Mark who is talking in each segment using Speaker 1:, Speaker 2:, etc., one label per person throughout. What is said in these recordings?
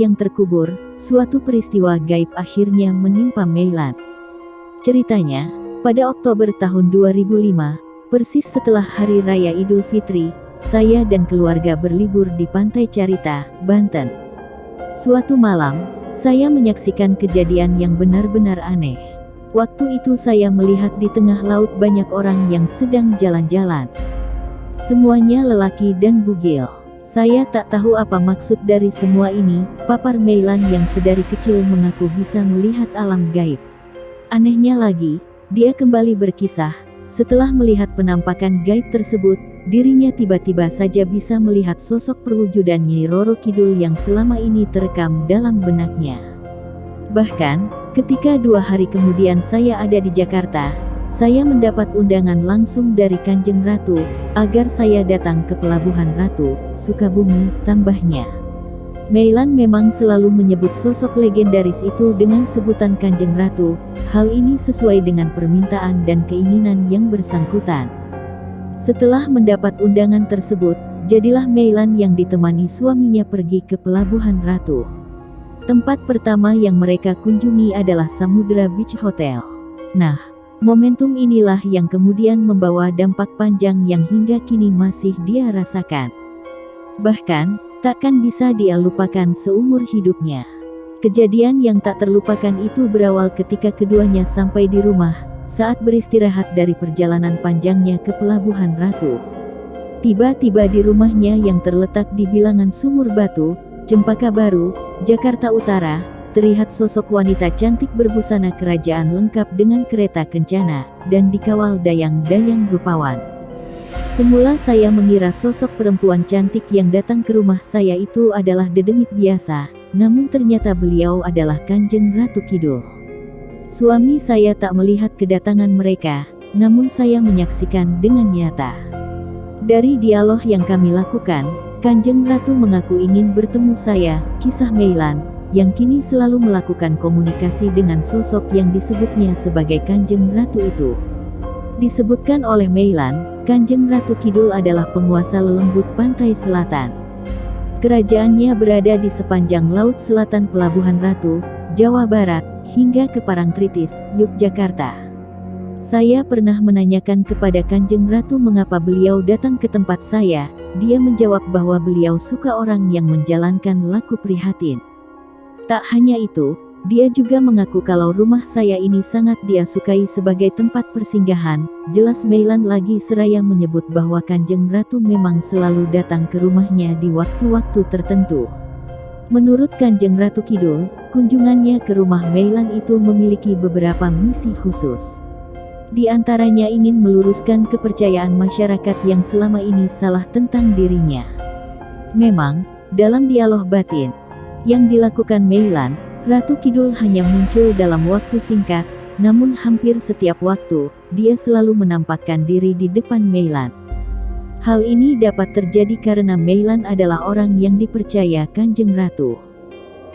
Speaker 1: yang terkubur, suatu peristiwa gaib akhirnya menimpa Meilan. Ceritanya, pada Oktober tahun 2005, persis setelah Hari Raya Idul Fitri, saya dan keluarga berlibur di Pantai Carita, Banten. Suatu malam, saya menyaksikan kejadian yang benar-benar aneh. Waktu itu saya melihat di tengah laut banyak orang yang sedang jalan-jalan. Semuanya lelaki dan bugil. Saya tak tahu apa maksud dari semua ini, papar Meilan yang sedari kecil mengaku bisa melihat alam gaib. Anehnya lagi, dia kembali berkisah, setelah melihat penampakan gaib tersebut, dirinya tiba-tiba saja bisa melihat sosok perwujudan Nyai Roro Kidul yang selama ini terekam dalam benaknya. Bahkan, ketika 2 hari kemudian saya ada di Jakarta, saya mendapat undangan langsung dari Kanjeng Ratu, agar saya datang ke Pelabuhan Ratu, Sukabumi, tambahnya. Meilan memang selalu menyebut sosok legendaris itu dengan sebutan Kanjeng Ratu, hal ini sesuai dengan permintaan dan keinginan yang bersangkutan. Setelah mendapat undangan tersebut, jadilah Meilan yang ditemani suaminya pergi ke Pelabuhan Ratu. Tempat pertama yang mereka kunjungi adalah Samudra Beach Hotel. Nah, momentum inilah yang kemudian membawa dampak panjang yang hingga kini masih dia rasakan. Bahkan, takkan bisa dia lupakan seumur hidupnya. Kejadian yang tak terlupakan itu berawal ketika keduanya sampai di rumah, saat beristirahat dari perjalanan panjangnya ke Pelabuhan Ratu. Tiba-tiba di rumahnya yang terletak di bilangan Sumur Batu, Cempaka Baru, Jakarta Utara, terlihat sosok wanita cantik berbusana kerajaan lengkap dengan kereta kencana, dan dikawal dayang-dayang rupawan. Semula saya mengira sosok perempuan cantik yang datang ke rumah saya itu adalah dedemit biasa, namun ternyata beliau adalah Kanjeng Ratu Kidul. Suami saya tak melihat kedatangan mereka, namun saya menyaksikan dengan nyata. Dari dialog yang kami lakukan, Kanjeng Ratu mengaku ingin bertemu saya, kisah Meilan, yang kini selalu melakukan komunikasi dengan sosok yang disebutnya sebagai Kanjeng Ratu itu. Disebutkan oleh Meilan, Kanjeng Ratu Kidul adalah penguasa lelembut pantai selatan. Kerajaannya berada di sepanjang Laut Selatan Pelabuhan Ratu, Jawa Barat, hingga ke Parangtritis, Yogyakarta. Saya pernah menanyakan kepada Kanjeng Ratu mengapa beliau datang ke tempat saya. Dia menjawab bahwa beliau suka orang yang menjalankan laku prihatin. Tak hanya itu, dia juga mengaku kalau rumah saya ini sangat dia sukai sebagai tempat persinggahan. Jelas Meilan lagi seraya menyebut bahwa Kanjeng Ratu memang selalu datang ke rumahnya di waktu-waktu tertentu. Menurut Kanjeng Ratu Kidul, kunjungannya ke rumah Meilan itu memiliki beberapa misi khusus. Di antaranya ingin meluruskan kepercayaan masyarakat yang selama ini salah tentang dirinya. Memang, dalam dialog batin yang dilakukan Meilan, Ratu Kidul hanya muncul dalam waktu singkat, namun hampir setiap waktu, dia selalu menampakkan diri di depan Meilan. Hal ini dapat terjadi karena Meilan adalah orang yang dipercaya Kanjeng Ratu.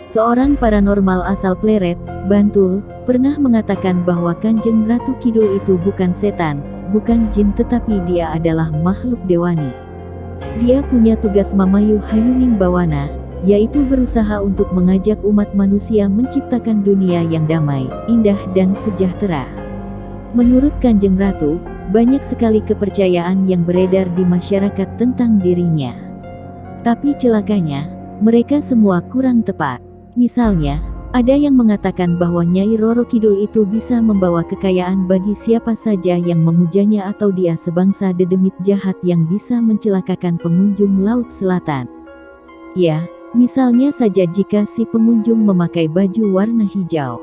Speaker 1: Seorang paranormal asal Pleret, Bantul, pernah mengatakan bahwa Kanjeng Ratu Kidul itu bukan setan, bukan jin tetapi dia adalah makhluk dewani. Dia punya tugas Mamayu Hayuning Bawana, yaitu berusaha untuk mengajak umat manusia menciptakan dunia yang damai, indah dan sejahtera. Menurut Kanjeng Ratu, banyak sekali kepercayaan yang beredar di masyarakat tentang dirinya. Tapi celakanya, mereka semua kurang tepat. Misalnya, ada yang mengatakan bahwa Nyai Roro Kidul itu bisa membawa kekayaan bagi siapa saja yang memujanya atau dia sebangsa dedemit jahat yang bisa mencelakakan pengunjung Laut Selatan. Ya, misalnya saja jika si pengunjung memakai baju warna hijau.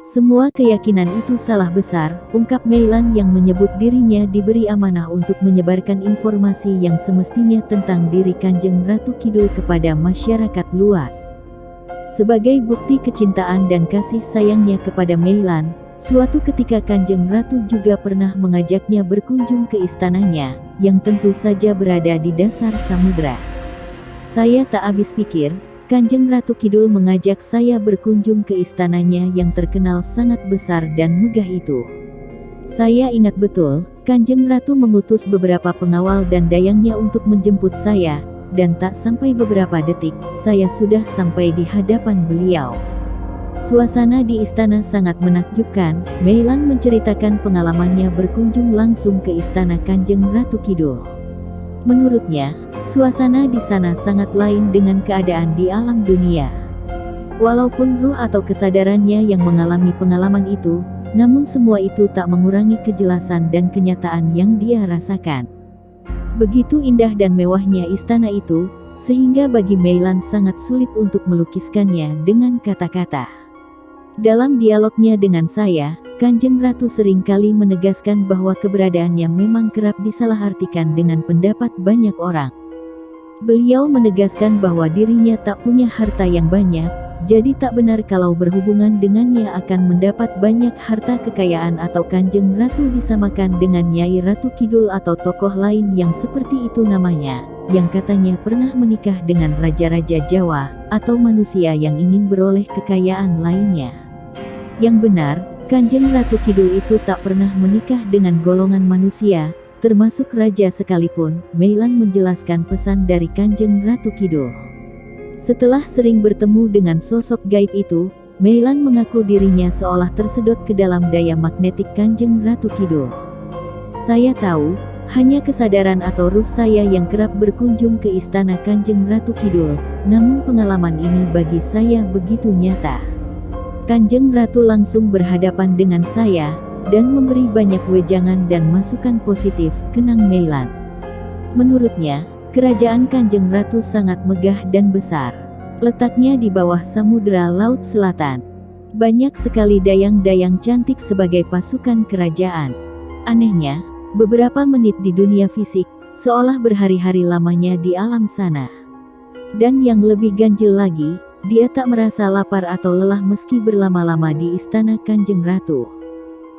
Speaker 1: Semua keyakinan itu salah besar, ungkap Meilan yang menyebut dirinya diberi amanah untuk menyebarkan informasi yang semestinya tentang diri Kanjeng Ratu Kidul kepada masyarakat luas. Sebagai bukti kecintaan dan kasih sayangnya kepada Meilan, suatu ketika Kanjeng Ratu juga pernah mengajaknya berkunjung ke istananya, yang tentu saja berada di dasar samudra. Saya tak habis pikir, Kanjeng Ratu Kidul mengajak saya berkunjung ke istananya yang terkenal sangat besar dan megah itu. Saya ingat betul, Kanjeng Ratu mengutus beberapa pengawal dan dayangnya untuk menjemput saya, dan tak sampai beberapa detik, saya sudah sampai di hadapan beliau. Suasana di istana sangat menakjubkan. Meilan menceritakan pengalamannya berkunjung langsung ke istana Kanjeng Ratu Kidul. Menurutnya, suasana di sana sangat lain dengan keadaan di alam dunia. Walaupun ruh atau kesadarannya yang mengalami pengalaman itu, namun semua itu tak mengurangi kejelasan dan kenyataan yang dia rasakan. Begitu indah dan mewahnya istana itu, sehingga bagi Meilan sangat sulit untuk melukiskannya dengan kata-kata. Dalam dialognya dengan saya, Kanjeng Ratu seringkali menegaskan bahwa keberadaannya memang kerap disalahartikan dengan pendapat banyak orang. Beliau menegaskan bahwa dirinya tak punya harta yang banyak, jadi tak benar kalau berhubungan dengannya akan mendapat banyak harta kekayaan atau Kanjeng Ratu disamakan dengan Nyai Ratu Kidul atau tokoh lain yang seperti itu namanya, yang katanya pernah menikah dengan raja-raja Jawa, atau manusia yang ingin beroleh kekayaan lainnya. Yang benar, Kanjeng Ratu Kidul itu tak pernah menikah dengan golongan manusia, termasuk raja sekalipun. Meilan menjelaskan pesan dari Kanjeng Ratu Kidul. Setelah sering bertemu dengan sosok gaib itu, Meilan mengaku dirinya seolah tersedot ke dalam daya magnetik Kanjeng Ratu Kidul. Saya tahu, hanya kesadaran atau ruh saya yang kerap berkunjung ke istana Kanjeng Ratu Kidul, namun pengalaman ini bagi saya begitu nyata. Kanjeng Ratu langsung berhadapan dengan saya, dan memberi banyak wejangan dan masukan positif, kenang Meilan. Menurutnya, kerajaan Kanjeng Ratu sangat megah dan besar. Letaknya di bawah Samudra Laut Selatan. Banyak sekali dayang-dayang cantik sebagai pasukan kerajaan. Anehnya, beberapa menit di dunia fisik, seolah berhari-hari lamanya di alam sana. Dan yang lebih ganjil lagi, dia tak merasa lapar atau lelah meski berlama-lama di istana Kanjeng Ratu.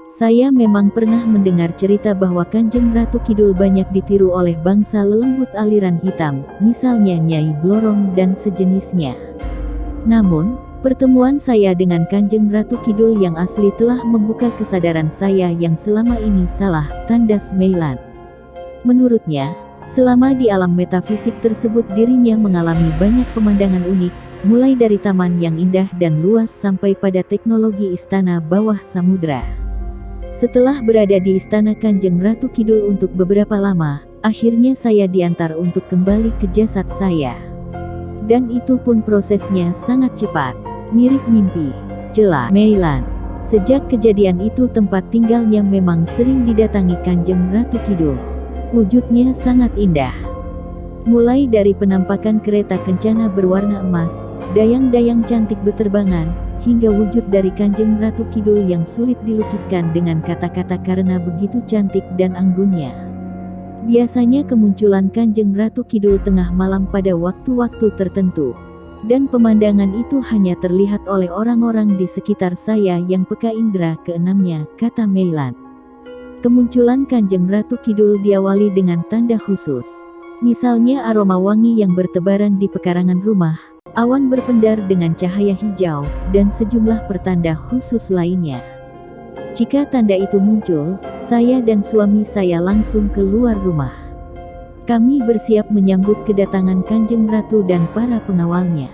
Speaker 1: Saya memang pernah mendengar cerita bahwa Kanjeng Ratu Kidul banyak ditiru oleh bangsa lelembut aliran hitam, misalnya Nyai Blorong dan sejenisnya. Namun, pertemuan saya dengan Kanjeng Ratu Kidul yang asli telah membuka kesadaran saya yang selama ini salah, tandas Meilan. Menurutnya, selama di alam metafisik tersebut dirinya mengalami banyak pemandangan unik, mulai dari taman yang indah dan luas sampai pada teknologi istana bawah samudra. Setelah berada di istana Kanjeng Ratu Kidul untuk beberapa lama, akhirnya saya diantar untuk kembali ke jasad saya. Dan itu pun prosesnya sangat cepat, mirip mimpi, jelas Meilan. Sejak kejadian itu tempat tinggalnya memang sering didatangi Kanjeng Ratu Kidul. Wujudnya sangat indah. Mulai dari penampakan kereta kencana berwarna emas, dayang-dayang cantik beterbangan, hingga wujud dari Kanjeng Ratu Kidul yang sulit dilukiskan dengan kata-kata karena begitu cantik dan anggunnya. Biasanya kemunculan Kanjeng Ratu Kidul tengah malam pada waktu-waktu tertentu. Dan pemandangan itu hanya terlihat oleh orang-orang di sekitar saya yang peka indera keenamnya, kata Meilan. Kemunculan Kanjeng Ratu Kidul diawali dengan tanda khusus. Misalnya aroma wangi yang bertebaran di pekarangan rumah, awan berpendar dengan cahaya hijau, dan sejumlah pertanda khusus lainnya. Jika tanda itu muncul, saya dan suami saya langsung keluar rumah. Kami bersiap menyambut kedatangan Kanjeng Ratu dan para pengawalnya.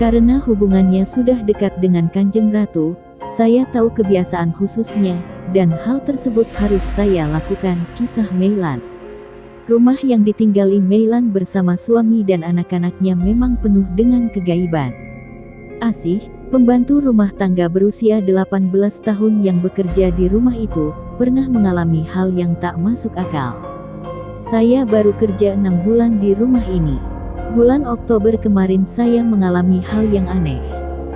Speaker 1: Karena hubungannya sudah dekat dengan Kanjeng Ratu, saya tahu kebiasaan khususnya, dan hal tersebut harus saya lakukan, kisah Meilan. Rumah yang ditinggali Meilan bersama suami dan anak-anaknya memang penuh dengan kegaiban. Asih, pembantu rumah tangga berusia 18 tahun yang bekerja di rumah itu, pernah mengalami hal yang tak masuk akal. Saya baru kerja 6 bulan di rumah ini. Bulan Oktober kemarin saya mengalami hal yang aneh.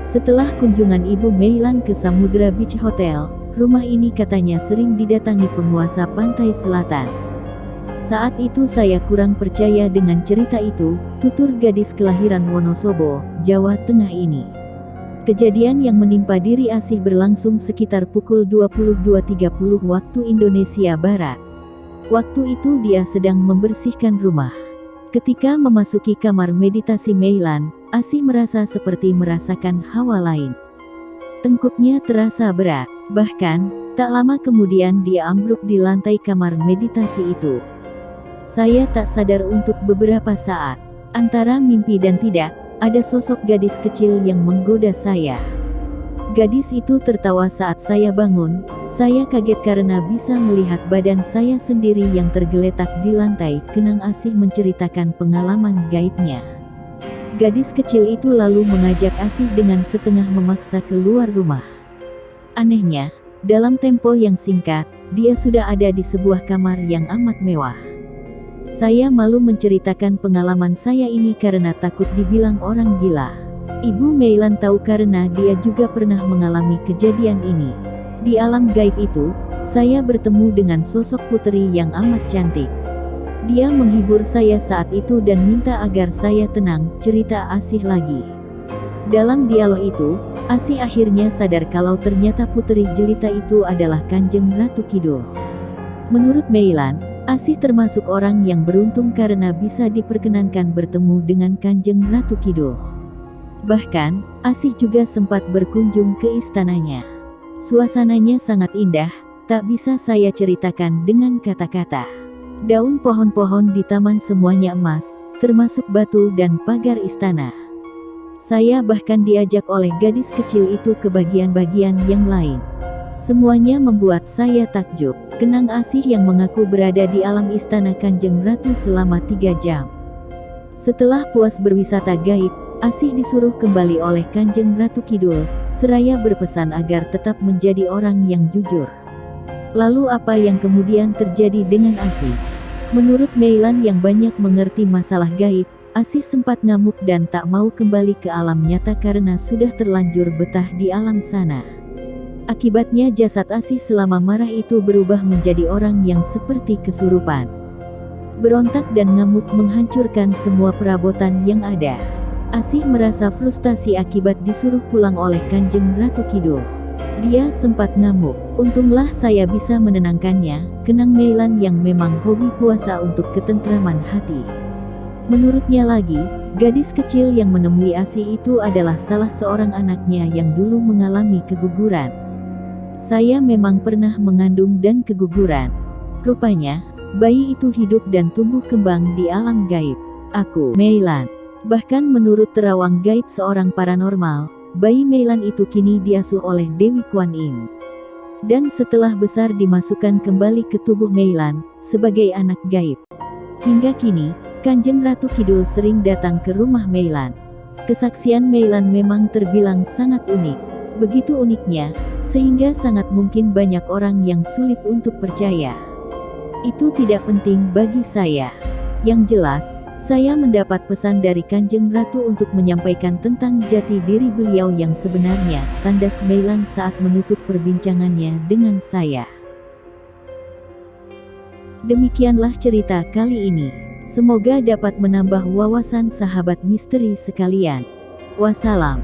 Speaker 1: Setelah kunjungan Ibu Meilan ke Samudra Beach Hotel, rumah ini katanya sering didatangi penguasa pantai selatan. Saat itu saya kurang percaya dengan cerita itu, tutur gadis kelahiran Wonosobo, Jawa Tengah ini. Kejadian yang menimpa diri Asih berlangsung sekitar pukul 22.30 waktu Indonesia Barat. Waktu itu dia sedang membersihkan rumah. Ketika memasuki kamar meditasi Meilan, Asih merasa seperti merasakan hawa lain. Tengkuknya terasa berat, bahkan, tak lama kemudian dia ambruk di lantai kamar meditasi itu. Saya tak sadar untuk beberapa saat. Antara mimpi dan tidak, ada sosok gadis kecil yang menggoda saya. Gadis itu tertawa saat saya bangun. Saya kaget karena bisa melihat badan saya sendiri yang tergeletak di lantai. Kenang Asih menceritakan pengalaman gaibnya. Gadis kecil itu lalu mengajak Asih dengan setengah memaksa keluar rumah. Anehnya, dalam tempo yang singkat, dia sudah ada di sebuah kamar yang amat mewah. Saya malu menceritakan pengalaman saya ini karena takut dibilang orang gila. Ibu Meilan tahu karena dia juga pernah mengalami kejadian ini. Di alam gaib itu, saya bertemu dengan sosok putri yang amat cantik. Dia menghibur saya saat itu dan minta agar saya tenang, cerita Asih lagi. Dalam dialog itu, Asih akhirnya sadar kalau ternyata putri jelita itu adalah Kanjeng Ratu Kidul. Menurut Meilan, Asih termasuk orang yang beruntung karena bisa diperkenankan bertemu dengan Kanjeng Ratu Kidul. Bahkan, Asih juga sempat berkunjung ke istananya. Suasananya sangat indah, tak bisa saya ceritakan dengan kata-kata. Daun pohon-pohon di taman semuanya emas, termasuk batu dan pagar istana. Saya bahkan diajak oleh gadis kecil itu ke bagian-bagian yang lain. Semuanya membuat saya takjub. Kenang Asih yang mengaku berada di alam istana Kanjeng Ratu selama 3 jam. Setelah puas berwisata gaib, Asih disuruh kembali oleh Kanjeng Ratu Kidul, seraya berpesan agar tetap menjadi orang yang jujur. Lalu apa yang kemudian terjadi dengan Asih? Menurut Meilan yang banyak mengerti masalah gaib, Asih sempat ngamuk dan tak mau kembali ke alam nyata karena sudah terlanjur betah di alam sana. Akibatnya jasad Asih selama marah itu berubah menjadi orang yang seperti kesurupan. Berontak dan ngamuk menghancurkan semua perabotan yang ada. Asih merasa frustasi akibat disuruh pulang oleh Kanjeng Ratu Kidul. Dia sempat ngamuk. Untunglah saya bisa menenangkannya, kenang Meilan yang memang hobi puasa untuk ketentraman hati. Menurutnya lagi, gadis kecil yang menemui Asih itu adalah salah seorang anaknya yang dulu mengalami keguguran. Saya memang pernah mengandung dan keguguran. Rupanya, bayi itu hidup dan tumbuh kembang di alam gaib. Aku, Meilan. Bahkan menurut terawang gaib seorang paranormal, bayi Meilan itu kini diasuh oleh Dewi Kuan Im. Dan setelah besar dimasukkan kembali ke tubuh Meilan, sebagai anak gaib. Hingga kini, Kanjeng Ratu Kidul sering datang ke rumah Meilan. Kesaksian Meilan memang terbilang sangat unik. Begitu uniknya, sehingga sangat mungkin banyak orang yang sulit untuk percaya. Itu tidak penting bagi saya. Yang jelas, saya mendapat pesan dari Kanjeng Ratu untuk menyampaikan tentang jati diri beliau yang sebenarnya, tandas Meilan saat menutup perbincangannya dengan saya. Demikianlah cerita kali ini. Semoga dapat menambah wawasan sahabat misteri sekalian. Wassalam.